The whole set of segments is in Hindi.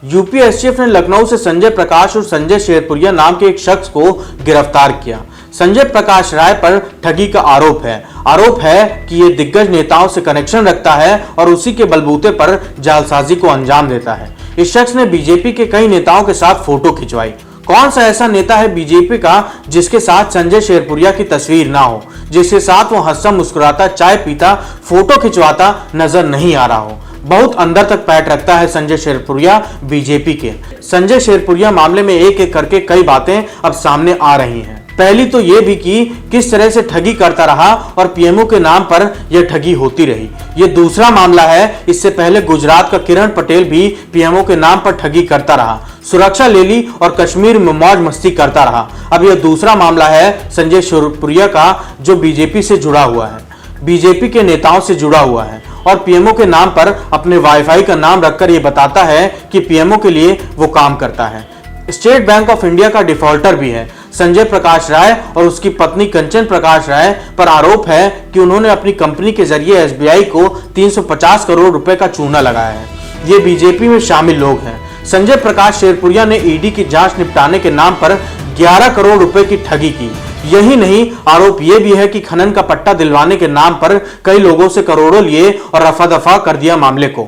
यूपी एसटीएफ ने लखनऊ से संजय प्रकाश और संजय शेरपुरिया नाम के एक शख्स को गिरफ्तार किया। संजय प्रकाश राय पर ठगी का आरोप है कि ये दिग्गज नेताओं से कनेक्शन रखता है और उसी के बलबूते पर जालसाजी को अंजाम देता है। इस शख्स ने बीजेपी के कई नेताओं के साथ फोटो खिंचवाई। कौन सा ऐसा नेता है बीजेपी का जिसके साथ संजय शेरपुरिया की तस्वीर ना हो, जिसके साथ वो हंसता मुस्कुराता चाय पीता फोटो खिंचवाता नजर नहीं आ रहा हो। बहुत अंदर तक पैठ रखता है संजय शेरपुरिया बीजेपी के। संजय शेरपुरिया मामले में एक एक करके कई बातें अब सामने आ रही हैं। पहली तो ये भी कि किस तरह से ठगी करता रहा और पीएमओ के नाम पर यह ठगी होती रही। ये दूसरा मामला है। इससे पहले गुजरात का किरण पटेल भी पीएमओ के नाम पर ठगी करता रहा, सुरक्षा ले ली और कश्मीर में मौज मस्ती करता रहा। अब यह दूसरा मामला है संजय शेरपुरिया का, जो बीजेपी से जुड़ा हुआ है, बीजेपी के नेताओं से जुड़ा हुआ है और पीएमओ के नाम पर अपने वाईफाई का नाम रखकर यह बताता है कि पीएमओ के लिए वो काम करता है। स्टेट बैंक ऑफ इंडिया का डिफॉल्टर भी है। संजय प्रकाश राय और उसकी पत्नी कंचन प्रकाश राय पर आरोप है कि उन्होंने अपनी कंपनी के जरिए एसबीआई को 350 करोड़ रुपए का चूना लगाया है। ये बीजेपी में शामिल लोग हैं। संजय प्रकाश शेरपुरिया ने ईडी की जांच निपटाने के नाम पर 11 करोड़ रुपए की ठगी की। यही नहीं, आरोप यह भी है कि खनन का पट्टा दिलवाने के नाम पर कई लोगों से करोड़ों लिए और रफा दफा कर दिया मामले को।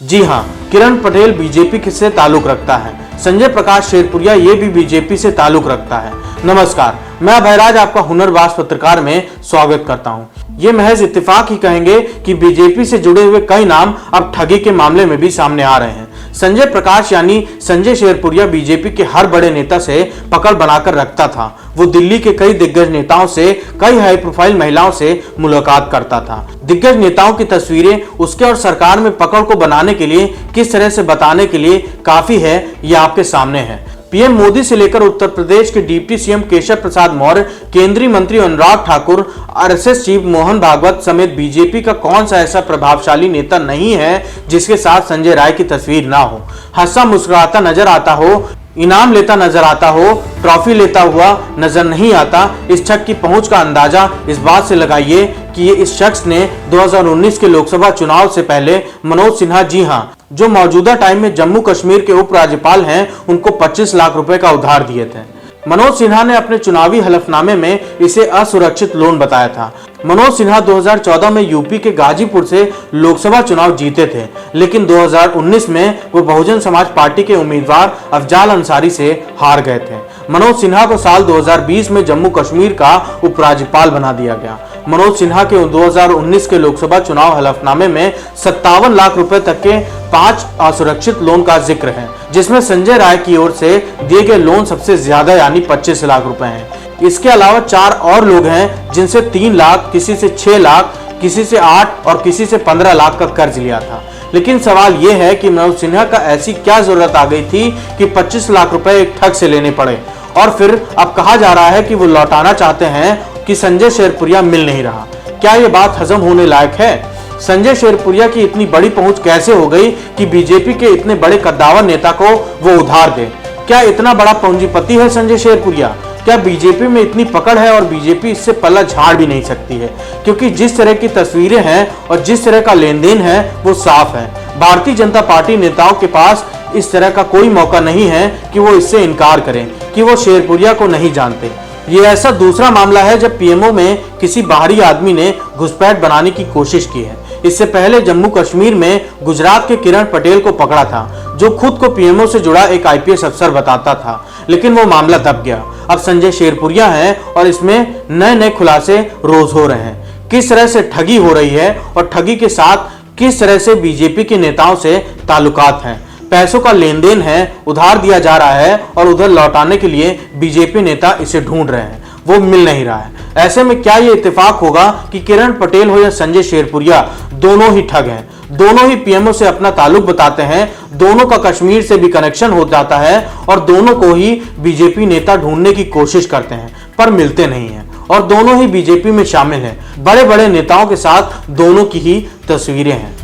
जी हां, किरण पटेल बीजेपी से ताल्लुक रखता है। संजय प्रकाश शेरपुरिया ये भी बीजेपी से ताल्लुक रखता है। नमस्कार, मैं अभयराज आपका हुनरबाज पत्रकार में स्वागत करता हूं। ये महज इत्तेफाक ही कहेंगे कि बीजेपी से जुड़े हुए कई नाम अब ठगी के मामले में भी सामने आ रहे हैं। संजय प्रकाश यानी संजय शेरपुरिया बीजेपी के हर बड़े नेता से पकड़ बनाकर रखता था। वो दिल्ली के कई दिग्गज नेताओं से, कई हाई प्रोफाइल महिलाओं से मुलाकात करता था। दिग्गज नेताओं की तस्वीरें उसके और सरकार में पकड़ को बनाने के लिए किस तरह से बताने के लिए काफी है, ये आपके सामने है। पीएम मोदी से लेकर उत्तर प्रदेश के डिप्टी सीएम केशव प्रसाद मौर्य, केंद्रीय मंत्री अनुराग ठाकुर, आरएसएस चीफ मोहन भागवत समेत बीजेपी का कौन सा ऐसा प्रभावशाली नेता नहीं है जिसके साथ संजय राय की तस्वीर ना हो। हंसा मुस्कुराता नजर आता हो, इनाम लेता नजर आता हो, ट्रॉफी लेता हुआ नजर नहीं आता। इस शख्स की पहुंच का अंदाजा इस बात से लगाइए कि ये इस शख्स ने 2019 के लोकसभा चुनाव से पहले मनोज सिन्हा, जी हां, जो मौजूदा टाइम में जम्मू कश्मीर के उपराज्यपाल हैं, उनको 25 लाख रुपए का उधार दिए थे। मनोज सिन्हा ने अपने चुनावी हलफनामे में इसे असुरक्षित लोन बताया था। मनोज सिन्हा 2014 में यूपी के गाजीपुर से लोकसभा चुनाव जीते थे, लेकिन 2019 में वो बहुजन समाज पार्टी के उम्मीदवार अफजाल अंसारी से हार गए थे। मनोज सिन्हा को साल 2020 में जम्मू कश्मीर का उपराज्यपाल बना दिया गया। मनोज सिन्हा के 2019 के लोकसभा चुनाव हलफनामे में 57 लाख रुपए तक के 5 असुरक्षित लोन का जिक्र है, जिसमें संजय राय की ओर से दिए गए लोन सबसे ज्यादा यानी 25 लाख रुपए हैं। इसके अलावा 4 और लोग हैं जिनसे 3 लाख, किसी से 6 लाख, किसी से 8 और किसी से 15 लाख का कर्ज लिया था। लेकिन सवाल यह है कि मनोज सिन्हा का ऐसी क्या जरूरत आ गई थी कि 25 लाख रुपए एक ठग से लेने पड़े, और फिर अब कहा जा रहा है कि वो लौटाना चाहते हैं कि संजय शेरपुरिया मिल नहीं रहा। क्या ये बात हजम होने लायक है? संजय शेरपुरिया की इतनी बड़ी पहुंच कैसे हो गई कि बीजेपी के इतने बड़े कद्दावर नेता को वो उधार दे? क्या इतना बड़ा पूंजीपति है संजय शेरपुरिया? क्या बीजेपी में इतनी पकड़ है और बीजेपी इससे पल्ला झाड़ भी नहीं सकती है? क्योंकि जिस तरह की तस्वीरें हैं और जिस तरह का लेन देन है वो साफ है। भारतीय जनता पार्टी नेताओं के पास इस तरह का कोई मौका नहीं है कि वो इससे इनकार करें कि वो शेरपुरिया को नहीं जानते। ये ऐसा दूसरा मामला है जब पीएमओ में किसी बाहरी आदमी ने घुसपैठ बनाने की कोशिश की है। इससे पहले जम्मू कश्मीर में गुजरात के किरण पटेल को पकड़ा था, जो खुद को पीएमओ से जुड़ा एक आईपीएस अफसर बताता था, लेकिन वो मामला दब गया। अब संजय शेरपुरिया है और इसमें नए नए खुलासे रोज हो रहे हैं। किस तरह से ठगी हो रही है और ठगी के साथ किस तरह से बीजेपी के नेताओं से ताल्लुकात हैं। पैसों का लेन देन है, उधार दिया जा रहा है और उधर लौटाने के लिए बीजेपी नेता इसे ढूंढ रहे हैं, वो मिल नहीं रहा है। ऐसे में क्या ये इत्तेफाक होगा कि किरण पटेल हो या संजय शेरपुरिया, दोनों ही ठग हैं, दोनों ही पीएमओ से अपना ताल्लुक बताते हैं, दोनों का कश्मीर से भी कनेक्शन हो जाता है और दोनों को ही बीजेपी नेता ढूंढने की कोशिश करते हैं पर मिलते नहीं हैं, और दोनों ही बीजेपी में शामिल हैं। बड़े बड़े नेताओं के साथ दोनों की ही तस्वीरें हैं।